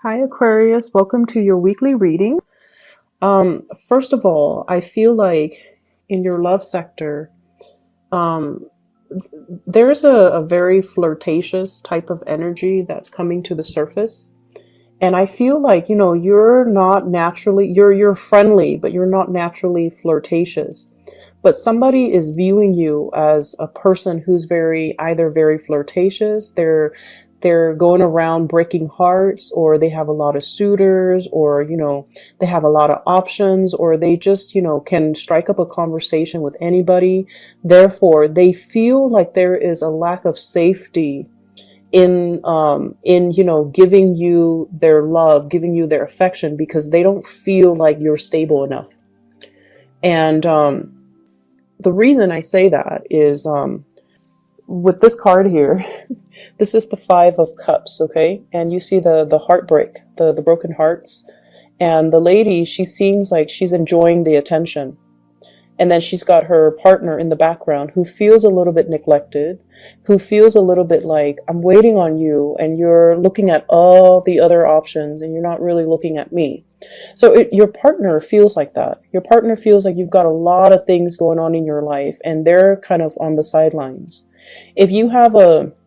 Hi, Aquarius. Welcome to your weekly reading. First of all, I feel like in your love sector, um, there's a very flirtatious type of energy that's coming to the surface. And I feel like, you're not naturally, you're friendly, but you're not naturally flirtatious. But somebody is viewing you as a person who's either very flirtatious, they're going around breaking hearts, or they have a lot of suitors, or, they have a lot of options, or they just, can strike up a conversation with anybody. Therefore, they feel like there is a lack of safety in giving you their love, giving you their affection, because they don't feel like you're stable enough. And the reason I say that is with this card here. This is the Five of Cups, okay? And you see the heartbreak, the broken hearts. And the lady, she seems like she's enjoying the attention. And then she's got her partner in the background who feels a little bit neglected, who feels a little bit like, I'm waiting on you, and you're looking at all the other options, and you're not really looking at me. So your partner feels like that. Your partner feels like you've got a lot of things going on in your life, and they're kind of on the sidelines. If you have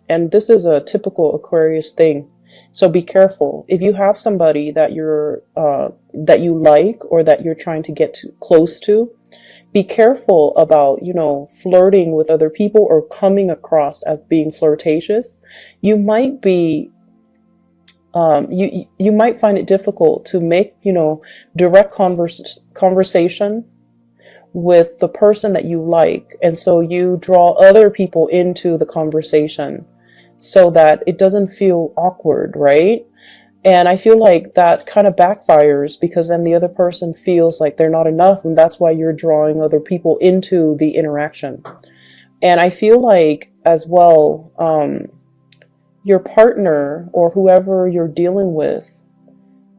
and this is a typical Aquarius thing, so be careful. If you have somebody that that you like, or that you're trying to get close to, be careful about, flirting with other people or coming across as being flirtatious. You might be, you might find it difficult to make, direct conversation with the person that you like. And so you draw other people into the conversation so that it doesn't feel awkward, right? And I feel like that kind of backfires, because then the other person feels like they're not enough, and that's why you're drawing other people into the interaction. And I feel like as well, your partner or whoever you're dealing with,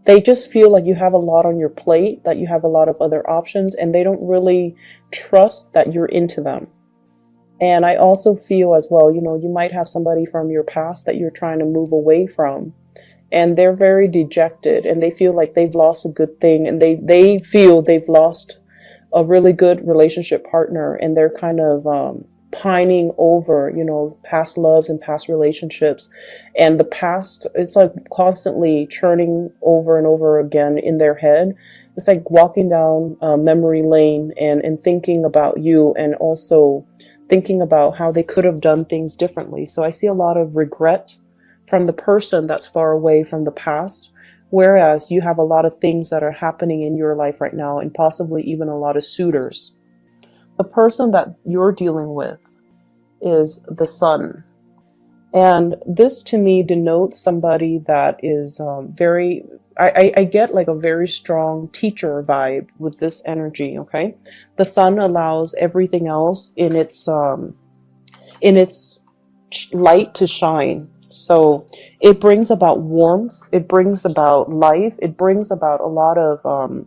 they just feel like you have a lot on your plate, that you have a lot of other options, and they don't really trust that you're into them. And I also feel as well, you might have somebody from your past that you're trying to move away from. And they're very dejected, and they feel like they've lost a good thing, and they feel they've lost a really good relationship partner, and they're kind of pining over, past loves and past relationships. And the past, it's like constantly churning over and over again in their head. It's like walking down memory lane and thinking about you, and also thinking about how they could have done things differently. So I see a lot of regret from the person that's far away from the past, whereas you have a lot of things that are happening in your life right now, and possibly even a lot of suitors. The person that you're dealing with is the Sun. And this to me denotes somebody that is I get like a very strong teacher vibe with this energy, okay? The Sun allows everything else in its light to shine. So it brings about warmth, it brings about life, it brings about a lot of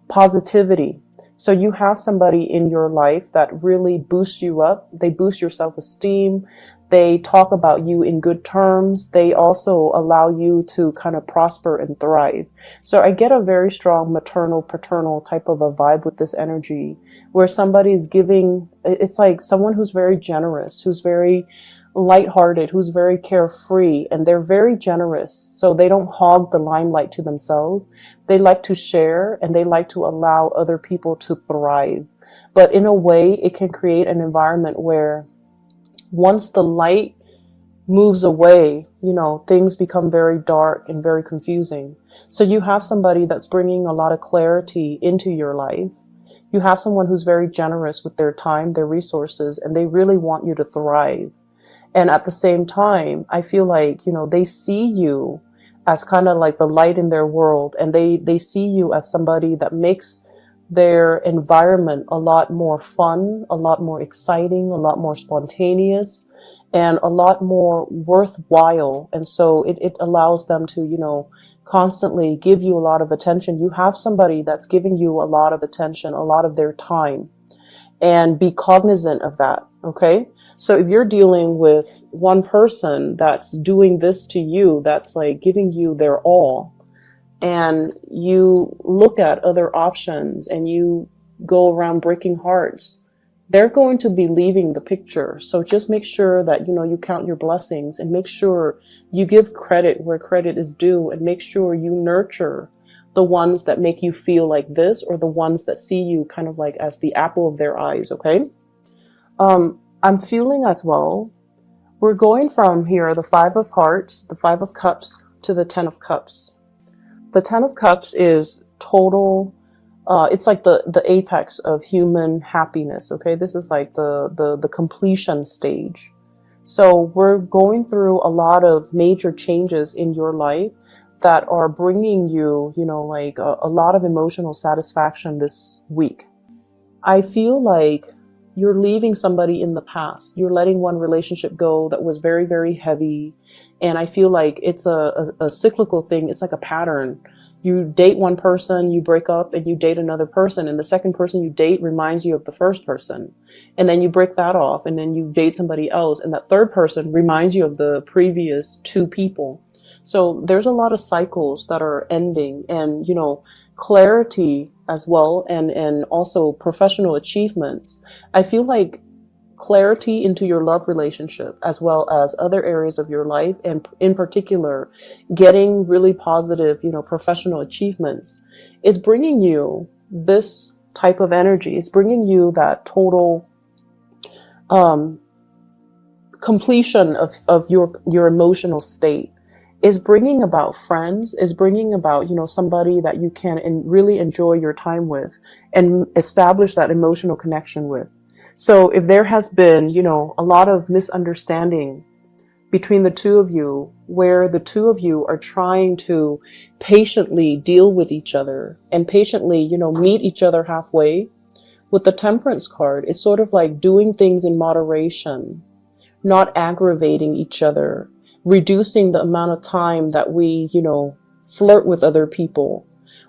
positivity. So you have somebody in your life that really boosts you up. They boost your self-esteem. They talk about you in good terms. They also allow you to kind of prosper and thrive. So I get a very strong maternal, paternal type of a vibe with this energy, where somebody's giving, it's like someone who's very generous, who's very lighthearted, who's very carefree, and they're very generous. So they don't hog the limelight to themselves. They like to share, and they like to allow other people to thrive. But in a way, it can create an environment where once the light moves away, things become very dark and very confusing. So you have somebody that's bringing a lot of clarity into your life. You have someone who's very generous with their time, their resources, and they really want you to thrive. And at the same time, I feel like, they see you as kind of like the light in their world, and they see you as somebody that makes their environment a lot more fun, a lot more exciting, a lot more spontaneous, and a lot more worthwhile. And so it allows them to, constantly give you a lot of attention. You have somebody that's giving you a lot of attention, a lot of their time, and be cognizant of that, okay? So if you're dealing with one person that's doing this to you, that's like giving you their all, and you look at other options and you go around breaking hearts, they're going to be leaving the picture. So just make sure that, you count your blessings, and make sure you give credit where credit is due, and make sure you nurture the ones that make you feel like this, or the ones that see you kind of like as the apple of their eyes. Okay. I'm feeling as well, we're going from here, the Five of Hearts, the Five of Cups, to the Ten of Cups. The Ten of Cups is total, it's like the apex of human happiness. Okay. This is like the completion stage. So we're going through a lot of major changes in your life that are bringing you, like a lot of emotional satisfaction this week. I feel like you're leaving somebody in the past. You're letting one relationship go that was very, very heavy. And I feel like it's a cyclical thing. It's like a pattern. You date one person, you break up, and you date another person. And the second person you date reminds you of the first person. And then you break that off, and then you date somebody else. And that third person reminds you of the previous two people. So there's a lot of cycles that are ending, and, clarity as well, and also professional achievements. I feel like clarity into your love relationship, as well as other areas of your life, and in particular, getting really positive, professional achievements, is bringing you this type of energy. It's bringing you that total completion of your emotional state. Is bringing about friends, is bringing about, somebody that you can really enjoy your time with and establish that emotional connection with. So if there has been, a lot of misunderstanding between the two of you, where the two of you are trying to patiently deal with each other and patiently, meet each other halfway, with the Temperance card, it's sort of like doing things in moderation, not aggravating each other, reducing the amount of time that we, flirt with other people,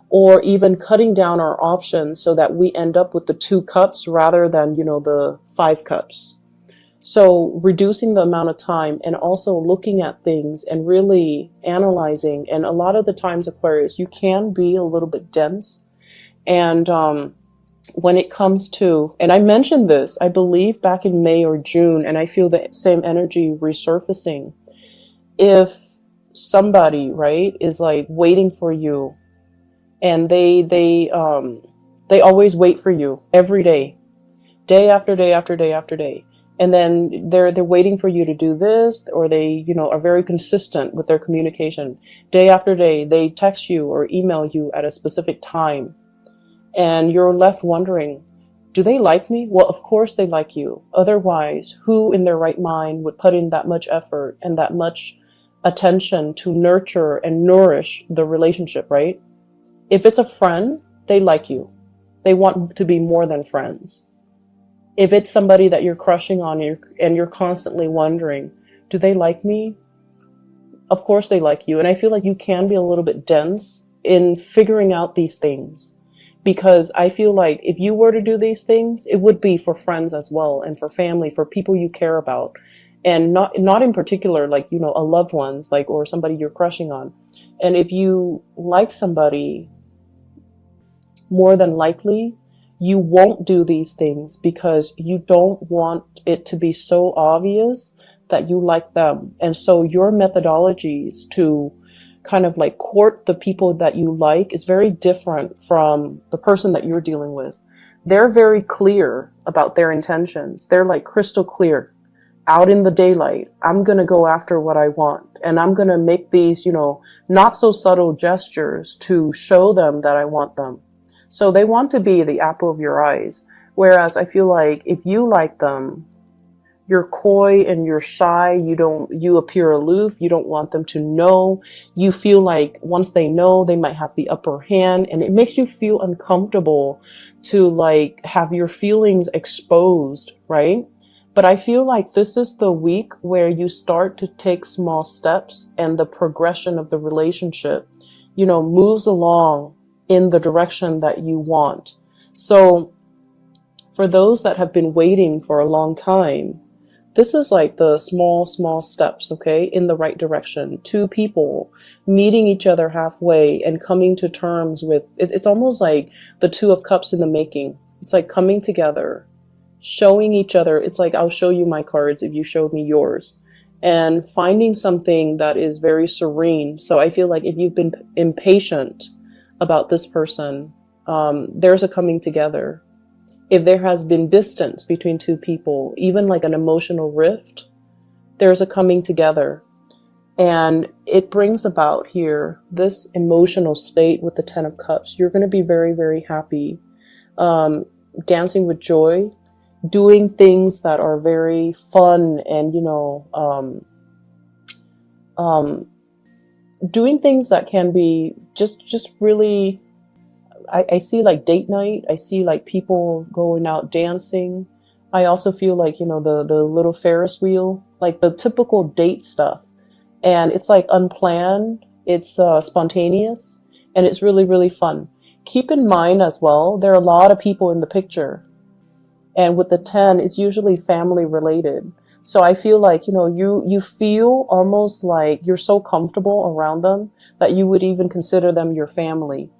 or even cutting down our options so that we end up with the 2 cups rather than, the 5 cups. So reducing the amount of time, and also looking at things and really analyzing. And a lot of the times, Aquarius, you can be a little bit dense. And when it comes to, and I mentioned this, I believe back in May or June, and I feel the same energy resurfacing. If somebody, right, is like waiting for you, and they always wait for you every day, day after day after day after day, and then they're waiting for you to do this, or they, are very consistent with their communication. Day after day, they text you or email you at a specific time, and you're left wondering, do they like me? Well, of course they like you. Otherwise, who in their right mind would put in that much effort and that much attention to nurture and nourish the relationship, right? If it's a friend, they like you. They want to be more than friends. If it's somebody that you're crushing on, and you're constantly wondering, do they like me? Of course they like you. And I feel like you can be a little bit dense in figuring out these things, because I feel like if you were to do these things, it would be for friends as well, and for family, for people you care about. And not in particular, like, a loved ones, like, or somebody you're crushing on. And if you like somebody, more than likely, you won't do these things because you don't want it to be so obvious that you like them. And so your methodologies to kind of like court the people that you like is very different from the person that you're dealing with. They're very clear about their intentions. They're like crystal clear. Out in the daylight, I'm going to go after what I want, and I'm going to make these, not so subtle gestures to show them that I want them. So they want to be the apple of your eyes. Whereas I feel like if you like them, you're coy and you're shy. You appear aloof. You don't want them to know. You feel like once they know, they might have the upper hand, and it makes you feel uncomfortable to like have your feelings exposed, right? But I feel like this is the week where you start to take small steps, and the progression of the relationship, moves along in the direction that you want. So for those that have been waiting for a long time, This is like the small, small steps, okay, in the right direction. Two people meeting each other halfway and coming to terms with it. It's almost like the Two of Cups in the making. It's like coming together, showing each other. It's like, I'll show you my cards if you showed me yours. And finding something that is very serene. So I feel like if you've been impatient about this person, there's a coming together. If there has been distance between two people, even like an emotional rift, there's a coming together. And it brings about here this emotional state with the Ten of Cups. You're going to be very, very happy, dancing with joy, doing things that are very fun, and doing things that can be just really. I see like date night. I see like people going out dancing. I also feel like, the little Ferris wheel, like the typical date stuff. And it's like unplanned, it's spontaneous, and it's really, really fun. Keep in mind as well, there are a lot of people in the picture. And with the 10, it's usually family related. So I feel like, you feel almost like you're so comfortable around them that you would even consider them your family.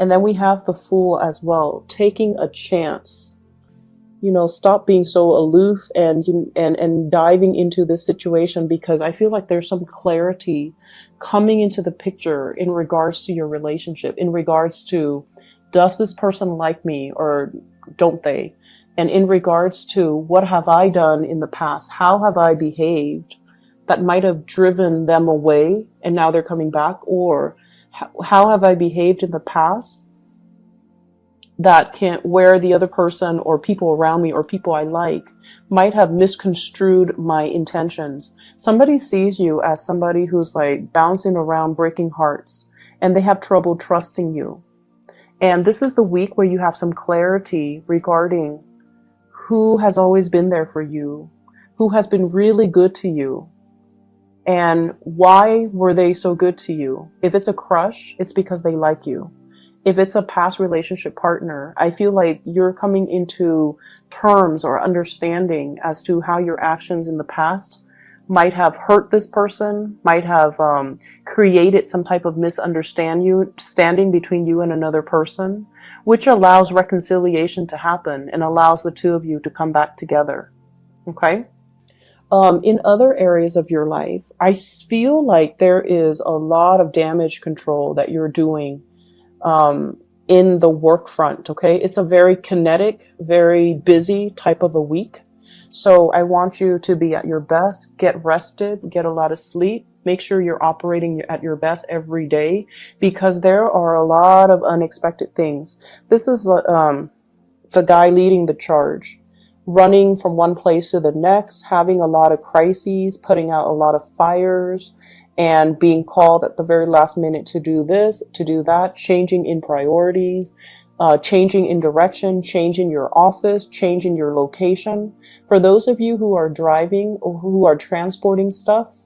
And then we have the Fool as well, taking a chance. Stop being so aloof and diving into this situation, because I feel like there's some clarity coming into the picture in regards to your relationship, in regards to, does this person like me or don't they? And in regards to, what have I done in the past? How have I behaved that might have driven them away and now they're coming back? Or how have I behaved in the past that where the other person or people around me or people I like might have misconstrued my intentions. Somebody sees you as somebody who's like bouncing around, breaking hearts, and they have trouble trusting you. And this is the week where you have some clarity regarding who has always been there for you, who has been really good to you, and why were they so good to you. If it's a crush, it's because they like you. If it's a past relationship partner, I feel like you're coming into terms or understanding as to how your actions in the past might have hurt this person, might have created some type of misunderstanding between you and another person, which allows reconciliation to happen and allows the two of you to come back together. Okay? In other areas of your life, I feel like there is a lot of damage control that you're doing in the work front. Okay, it's a very kinetic, very busy type of a week. So I want you to be at your best, get rested, get a lot of sleep, make sure you're operating at your best every day, because there are a lot of unexpected things. This is the guy leading the charge, running from one place to the next, having a lot of crises, putting out a lot of fires, and being called at the very last minute to do this, to do that, changing in priorities, changing in direction, changing your office, changing your location. For those of you who are driving or who are transporting stuff,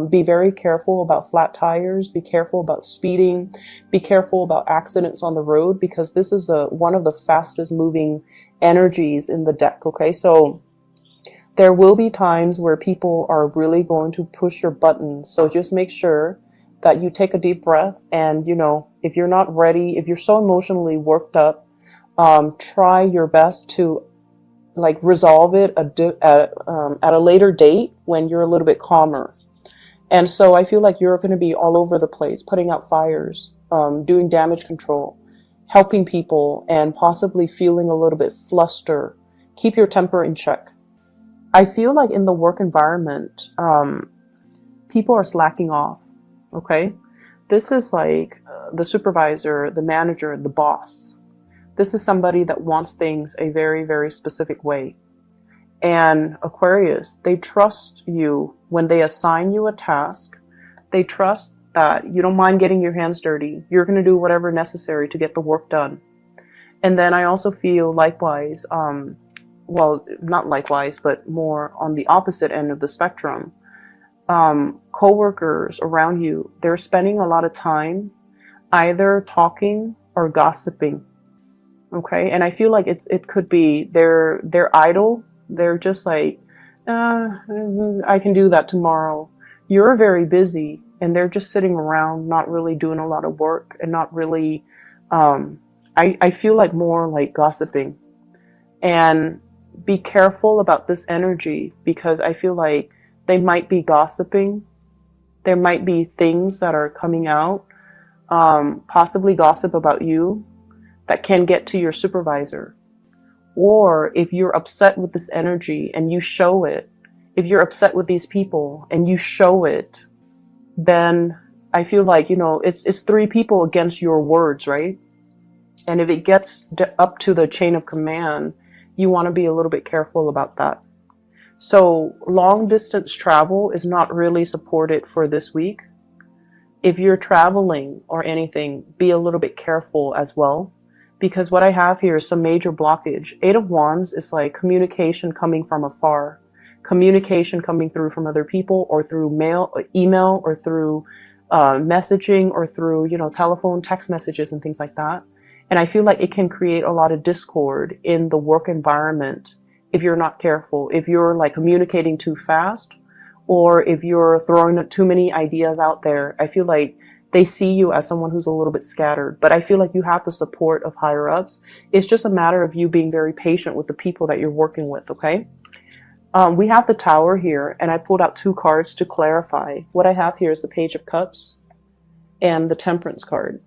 be very careful about flat tires, be careful about speeding, be careful about accidents on the road, because this is one of the fastest moving energies in the deck, okay? So there will be times where people are really going to push your buttons. So just make sure that you take a deep breath, and, if you're not ready, if you're so emotionally worked up, try your best to resolve it at a later date when you're a little bit calmer. And so I feel like you're going to be all over the place, putting out fires, doing damage control, helping people, and possibly feeling a little bit flustered. Keep your temper in check. I feel like in the work environment, people are slacking off, okay? This is like the supervisor, the manager, the boss. This is somebody that wants things a very, very specific way. And Aquarius, they trust you when they assign you a task. They trust that you don't mind getting your hands dirty. You're going to do whatever necessary to get the work done. And then I also feel likewise, well, not likewise, but more on the opposite end of the spectrum. Co-workers around you, they're spending a lot of time either talking or gossiping. Okay, and I feel like it could be they're idle. They're just like I can do that tomorrow. You're very busy and they're just sitting around, not really doing a lot of work and not really, um, I feel like more like gossiping. And be careful about this energy because I feel like they might be gossiping. There might be things that are coming out, possibly gossip about you that can get to your supervisor. Or if you're upset with this energy and you show it, if you're upset with these people and you show it, then I feel like, it's three people against your words, right? And if it gets up to the chain of command, you want to be a little bit careful about that. So long distance travel is not really supported for this week. If you're traveling or anything, be a little bit careful as well. Because what I have here is some major blockage. Eight of Wands is like communication coming from afar, communication coming through from other people or through mail, or email, or through messaging, or through, telephone, text messages and things like that. And I feel like it can create a lot of discord in the work environment if you're not careful, if you're like communicating too fast, or if you're throwing too many ideas out there. I feel like they see you as someone who's a little bit scattered, but I feel like you have the support of higher ups. It's just a matter of you being very patient with the people that you're working with, okay? We have the Tower here, and I pulled out two cards to clarify. What I have here is the Page of Cups and the Temperance card.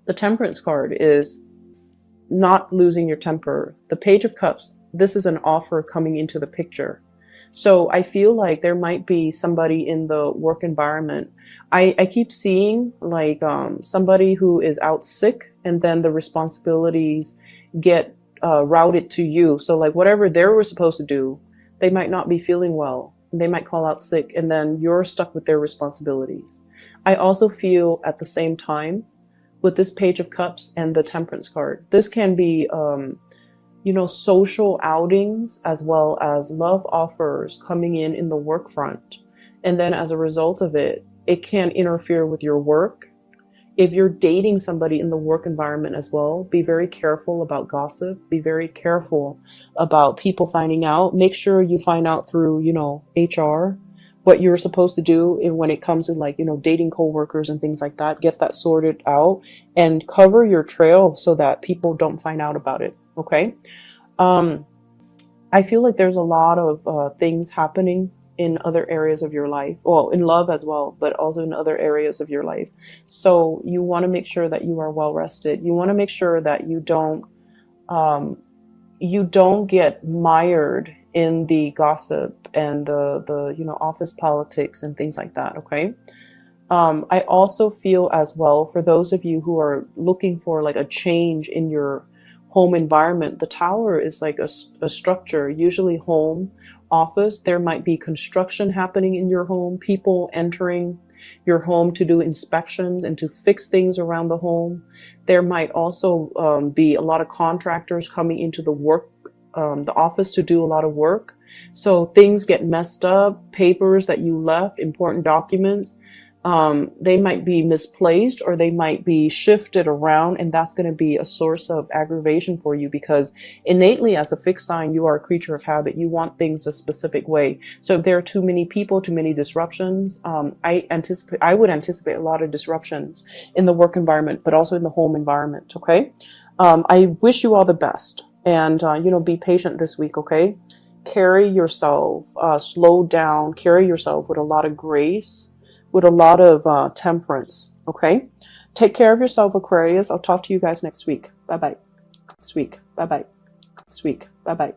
The Temperance card is not losing your temper. The Page of Cups, this is an offer coming into the picture. So I feel like there might be somebody in the work environment. I keep seeing like somebody who is out sick, and then the responsibilities get routed to you. So like whatever they were supposed to do, they might not be feeling well. They might call out sick, and then you're stuck with their responsibilities. I also feel at the same time with this Page of Cups and the Temperance card, this can be social outings as well as love offers coming in the work front. And then as a result of it, it can interfere with your work. If you're dating somebody in the work environment as well, be very careful about gossip. Be very careful about people finding out. Make sure you find out through, HR, what you're supposed to do when it comes to like, dating coworkers and things like that. Get that sorted out and cover your trail so that people don't find out about it. Okay. I feel like there's a lot of things happening in other areas of your life. Well, in love as well, but also in other areas of your life. So you want to make sure that you are well rested. You want to make sure that you don't get mired in the gossip and the office politics and things like that. Okay. I also feel as well, for those of you who are looking for like a change in your home environment, the Tower is like a structure, usually home, office. There might be construction happening in your home, people entering your home to do inspections and to fix things around the home. There might also be a lot of contractors coming into the office to do a lot of work. So things get messed up, papers that you left, important documents, they might be misplaced or they might be shifted around, and that's going to be a source of aggravation for you because innately as a fixed sign, you are a creature of habit. You want things a specific way. So if there are too many people, too many disruptions, I would anticipate a lot of disruptions in the work environment, but also in the home environment. Okay. I wish you all the best, and, be patient this week. Okay. Carry yourself, slow down, carry yourself with a lot of grace, with a lot of temperance. Okay. Take care of yourself, Aquarius. I'll talk to you guys next week. Bye-bye. Next week. Bye-bye. Next week. Bye-bye.